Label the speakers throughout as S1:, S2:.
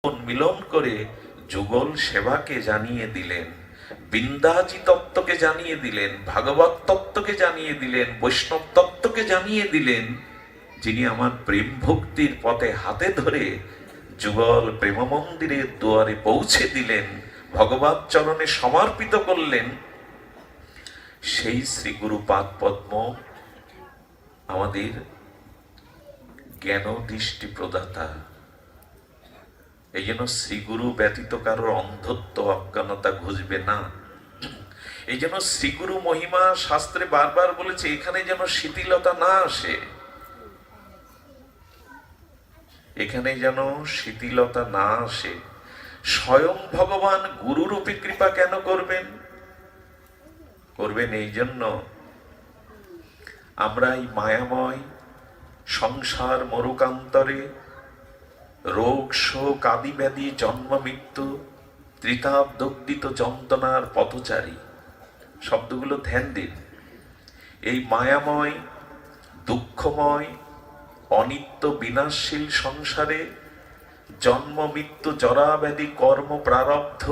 S1: মিলন করে যুগল সেবাকে জানিয়ে দিলেন, বিন্দাজি তত্ত্বকে জানিয়ে দিলেন, ভাগবত তত্ত্বকে জানিয়ে দিলেন, বৈষ্ণব তত্ত্বকে জানিয়ে দিলেন, যিনি আমার প্রেম ভক্তির পথে হাতে ধরে যুগল প্রেম মন্দিরের দুয়ারে পৌঁছে দিলেন, ভগবত চরণে সমর্পিত করলেন, সেই শ্রী গুরুপাদ পদ্ম আমাদের জ্ঞান দৃষ্টি প্রদাতা। এই জন্য শ্রীগুরু ব্যতীত কারোর অন্ধত্ব অজ্ঞানতা ঘুচবে না। এই জন্য শ্রীগুরু মহিমা শাস্ত্রে বারবার বলেছে, এখানে যেন শিথিলতা না আসে, এখানে যেন শিথিলতা না আসে। স্বয়ং ভগবান গুরুরূপে কৃপা কেন করবেন? করবেন এই জন্য আমরা এই মায়াময় সংসার মরুকান্তরে রোগ শোক আদি ব্যাধি জন্ম মৃত্যু ত্রিতাপ দগ্ধিত যন্ত্রণার পথচারী, শব্দগুলো ধ্যান দিন। এই মায়াময় দুঃখময় অনিত্য বিনাশশীল সংসারে জন্ম মৃত্যু জরা ব্যাধি কর্ম প্রারব্ধ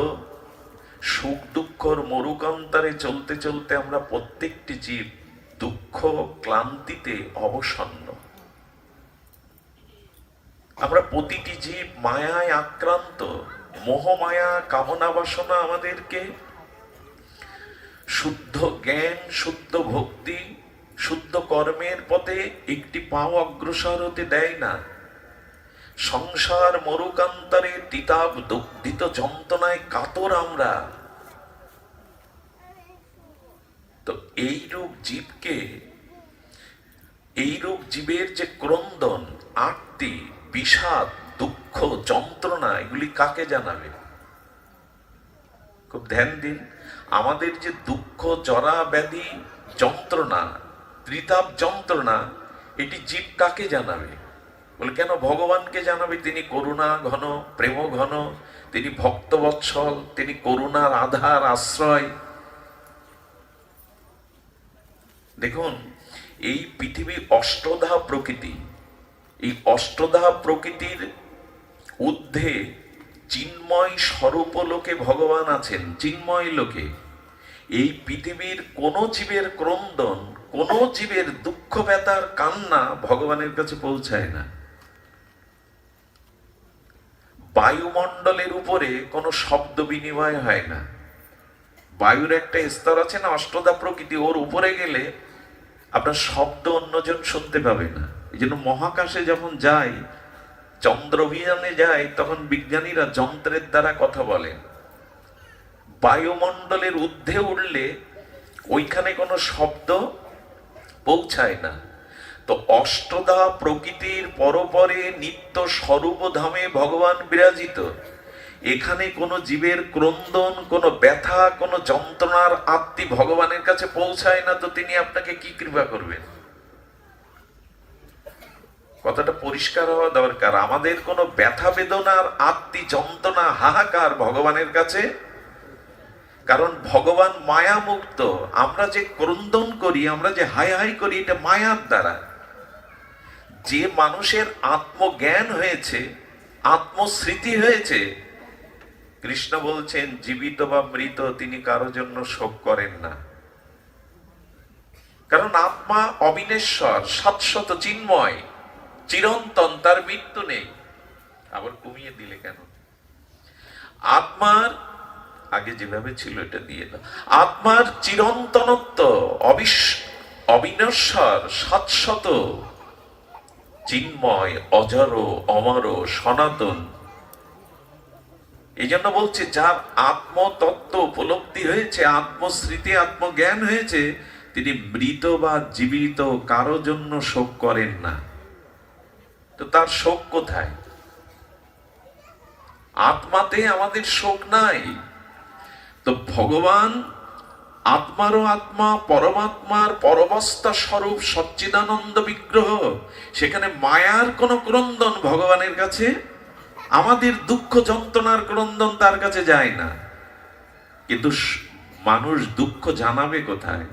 S1: সুখ দুঃখর মরুকান্তরে চলতে চলতে আমরা প্রত্যেকটি জীব দুঃখ ক্লান্তিতে অবসন্ন। আমরা প্রতিটি জীব মায়ায় আক্রান্ত। মোহমায়া কামনা বাসনা আমাদেরকে শুদ্ধ জ্ঞান, শুদ্ধ ভক্তি, শুদ্ধ কর্মের পথে একটি পাও অগ্রসর হতে দেয় না। সংসার মরুকান্তরে তিতাব দগ্ধিত যন্ত্রণায় কাতর আমরা। তো এইরূপ জীবকে, এইরূপ জীবের যে ক্রন্দন, আরতি, বিষাদ, দুঃখ, যন্ত্রণা, এগুলি কাকে জানাবে? খুব ধ্যান দিন। আমাদের যে দুঃখ জরা ব্যাধি যন্ত্রণা, ত্রিতাপ যন্ত্রণা, এটি জীব কাকে জানাবে? বলে কেন ভগবানকে জানাবে? তিনি করুণা ঘন, প্রেম ঘন, তিনি ভক্তবৎসল, তিনি করুণার আধার আশ্রয়। দেখুন, এই পৃথিবী অষ্টধা প্রকৃতি। এই অষ্টধা প্রকৃতির ঊর্ধ্বে চিন্ময় স্বরূপ লোকে ভগবান আছেন, চিন্ময় লোকে। এই পৃথিবীর কোন জীবের ক্রন্দন, কোন জীবের দুঃখ ব্যথার কান্না ভগবানের কাছে পৌঁছায় না। বায়ুমণ্ডলের উপরে কোনো শব্দ বিনিময় হয় না। বায়ুর একটা স্তর আছে না, অষ্টধা প্রকৃতি, ওর উপরে গেলে আপনার শব্দ অন্যজন শুনতে পাবে না। এই জন্য মহাকাশে যখন যায়, চন্দ্র অভিযানে যায়, তখন বিজ্ঞানীরা যন্ত্রের দ্বারা কথা বলেন। বায়ুমণ্ডলের ঊর্ধ্বে উঠলে ওইখানে কোনো শব্দ পৌঁছায় না। তো অষ্টধা প্রকৃতির পরপরে নিত্য স্বরূপ ধামে ভগবান বিরাজিত। এখানে কোনো জীবের ক্রন্দন, কোনো ব্যথা, কোনো যন্ত্রণার আত্মি ভগবানের কাছে পৌঁছায় না, তো তিনি আপনাকে কি কৃপা করবেন? কথাটা পরিষ্কার হওয়া দরকার। আমাদের কোনো ব্যথা বেদনার আত্মি যন্ত্রণা হাহাকার ভগবানের কাছে, কারণ ভগবান মায়া মুক্ত। আমরা যে ক্রন্দন করি, আমরা যে হাই হাই করি, এটা মায়ার দ্বারা। যে মানুষের আত্মজ্ঞান হয়েছে, আত্মস্মৃতি হয়েছে, কৃষ্ণ বলছেন জীবিত বা মৃত তিনি কারো জন্য শোক করেন না। কারণ আত্মা অবিনেশ্বর, শাশ্বত, চিন্ময়, চিরন্তন, তার মৃত্যু নেই। আবার কমিয়ে দিলে কেন? আত্মার আগে যেভাবে ছিল এটা দিয়ে দাও। আত্মার চিরন্তনত্ব, অবিনশ্বর, শাশ্বত, চিন্ময়, অজর, অমর, সনাতন। এই জন্য বলছে যার আত্মতত্ত্ব উপলব্ধি হয়েছে, আত্মস্মৃতি, আত্মজ্ঞান হয়েছে, তিনি মৃত বা জীবিত কারো জন্য শোক করেন না। তো তার শোক কোথায়? আত্মাতে আমাদের শোক নাই। তো ভগবান আত্মারও আত্মা, পরমাত্মার পরবস্তা স্বরূপ সচ্চিদানন্দ বিগ্রহ। সেখানে মায়ার কোন ক্রন্দন ভগবানের কাছে, আমাদের দুঃখ যন্ত্রণার ক্রন্দন তার কাছে যায় না। কিন্তু মানুষ দুঃখ জানাবে কোথায়?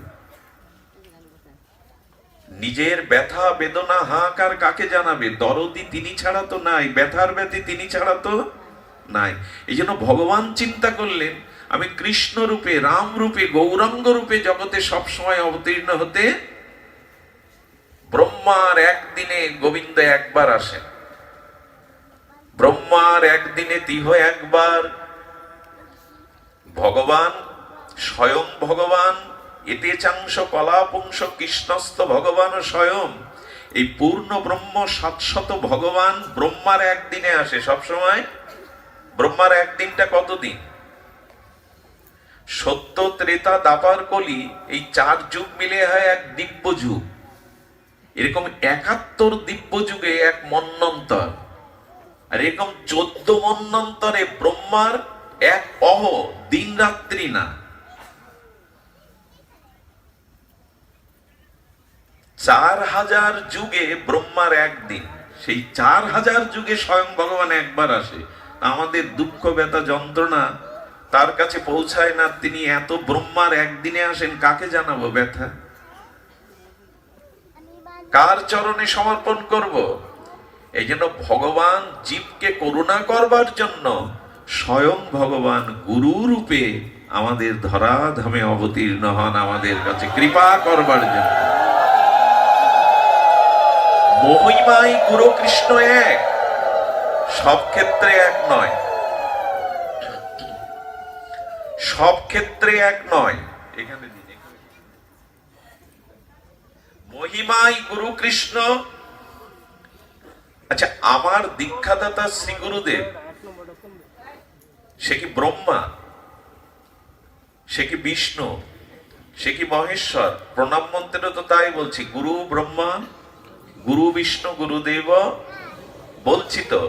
S1: নিজের ব্যথা বেদনা হাহাকার কাকে জানাবে? দরদি তিনি ছাড়া তো নাই, ব্যথার ব্যথী তিনি ছাড়া তো নাই। এই জন্য ভগবান চিন্তা করলেন আমি কৃষ্ণ রূপে, রাম রূপে, গৌরাঙ্গ রূপে জগতে সবসময় অবতীর্ণ হতে। ব্রহ্মার একদিনে গোবিন্দ একবার আসেন, ব্রহ্মার একদিনে তিহ একবার। ভগবান স্বয়ং ভগবান, এতে চাংশ কলাপুংস কৃষ্ণস্থ ভগবান স্বয়ং। এই পূর্ণ ব্রহ্ম শাশ্বত ভগবান ব্রহ্মার একদিনে আসে সবসময়। ব্রহ্মার একদিনটা কতদিন? সত্য, ত্রেতা, দাপার, কলি, এই 4 যুগ মিলে হয় এক দিব্য যুগ। এরকম 71 দিব্য যুগে এক মন্বন্তর, আর এরকম 14 মন্বন্তরে ব্রহ্মার এক অহ, দিন রাত্রি না। 4000 যুগে ব্রহ্মার একদিন, সেই 4000 যুগে স্বয়ং ভগবান একবার আসে। আমাদের দুঃখ, ব্যথা, যন্ত্রণা তার কাছে পৌঁছায় না। তিনি এত ব্রহ্মার একদিনে আসেন, কাকে জানাবো ব্যথা? কার চরণে সমর্পণ করব? এই জন্য ভগবান জীবকে করুণা করবার জন্য স্বয়ং ভগবান গুরু রূপে আমাদের ধরাধামে অবতীর্ণ হন, আমাদের কাছে কৃপা করবার জন্য। মহিমায় গুরু কৃষ্ণ এক, সব ক্ষেত্রে এক নয়, সব ক্ষেত্রে এক নয়। এখানে মহিমায় গুরু কৃষ্ণ। আচ্ছা, আমার দীক্ষাদাতা শ্রী গুরুদেব, সে কি ব্রহ্মা? সে কি বিষ্ণু? সে কি মহেশ্বর? প্রণাম মন্ত্রে তো তাই বলছি, গুরু ব্রহ্মা, গুরু বিষ্ণু, গুরুদেব বলছি তো।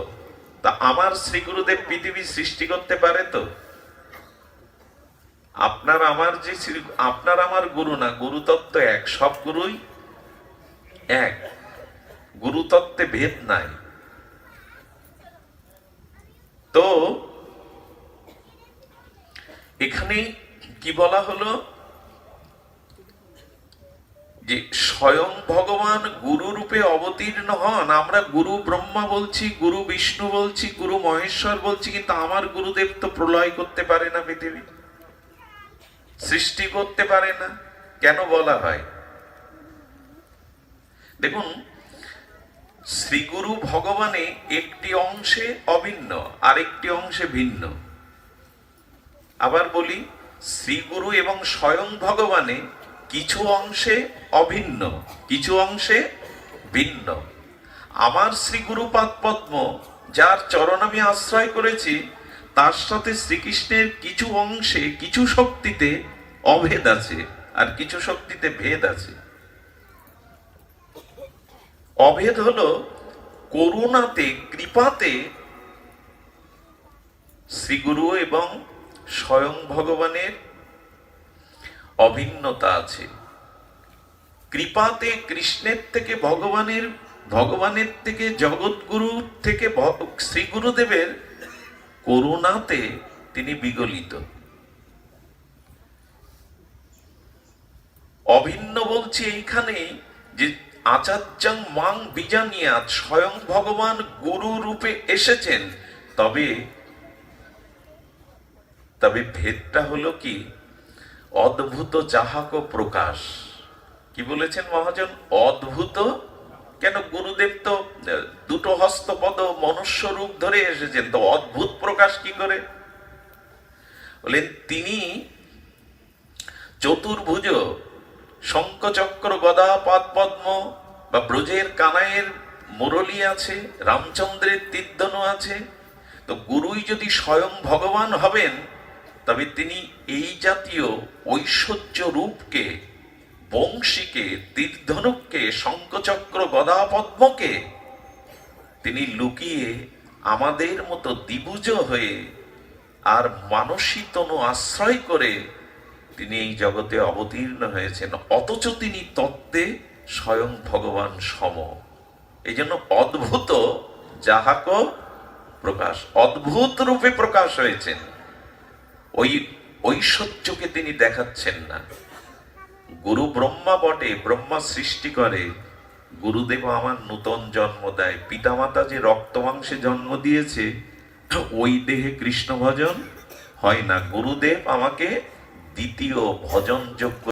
S1: তা আমার শ্রী গুরুদেব পৃথিবী সৃষ্টি করতে পারে তো? আপনার আমার যে আপনার আমার গুরু না, গুরুতত্ত্ব এক, সব গুরুই এক, গুরুতত্ত্বে ভেদ নাই। তো এখানে কি বলা হলো যে স্বয়ং ভগবান গুরু রূপে অবতীর্ণ হন। আমরা গুরু ব্রহ্মা বলছি, গুরু বিষ্ণু বলছি, গুরু মহেশ্বর বলছি, কিন্তু আমার গুরুদেব তো প্রলয় করতে পারে না, পৃথিবী সৃষ্টি করতে পারে না। কেন বলা হয়? দেখুন, শ্রীগুরু ভগবানে একটি অংশে অভিন্ন, আরেকটি অংশে ভিন্ন। আবার বলি, শ্রীগুরু এবং স্বয়ং ভগবানে কিছু অংশে অভিন্ন, কিছু অংশে ভিন্ন। আমার শ্রীগুরুপাদ পদ্ম, যার চরণ আমি আশ্রয় করেছি, তার সাথে শ্রীকৃষ্ণের কিছু অংশে, কিছু শক্তিতে অভেদ আছে, আর কিছু শক্তিতে ভেদ আছে। অভেদ হলো করুণাতে, কৃপাতে শ্রীগুরু এবং স্বয়ং ভগবানের অভিন্নতা আছে। কৃপাতে কৃষ্ণের থেকে ভগবানের, ভগবানের থেকে জগৎগুরু থেকে শ্রীগুরুদেবের, করুণাতে তিনি বিগলিত। অভিন্ন বলছি এইখানেই যে আচার্যং মাং বিজানিয়াত, স্বয়ং ভগবান গুরু রূপে এসেছেন। তবে তবে ভেদটা হলো কি, অদ্ভুত যাহাক প্রকাশ। কি বলেছেন মহাজন? অদ্ভুত। কেন? গুরুদেব তো দুটো হস্তপদ মনুষ্য রূপ ধরে এসেছেন, তো অদ্ভুত প্রকাশ কি করে? বলেন তিনি চতুর্ভুজ, শঙ্খচক্র গদা পাদ পদ্ম, বা ব্রজের কানাইয়ের মুরলী আছে, রামচন্দ্রের তীর্ধনু আছে। তো গুরুই যদি স্বয়ং ভগবান হবেন, তবে তিনি এই জাতীয় ঐশ্বর্য রূপকে, বংশীকে, তীর্ধনুককে, শঙ্খচক্র গদা পদ্মকে তিনি লুকিয়ে আমাদের মতো দ্বিভুজ হয়ে আর মানসী তনু আশ্রয় করে তিনি এই জগতে অবতীর্ণ হয়েছেন। অথচ তিনি তত্ত্বে স্বয়ং ভগবান সম। এই জন্য অদ্ভুত যাহাক প্রকাশ, অদ্ভুত রূপে প্রকাশ হয়েছেন। ওই ঐশ্বর্যকে তিনি দেখাচ্ছেন না। গুরু ব্রহ্মা বটে, ব্রহ্মা সৃষ্টি করে, গুরুদেব আমার নূতন জন্ম দেয়। পিতামাতা যে রক্ত মাংসে জন্ম দিয়েছে, ওই দেহে কৃষ্ণ ভজন হয় না। গুরুদেব আমাকে দ্বিতীয় ভজন যোগ্য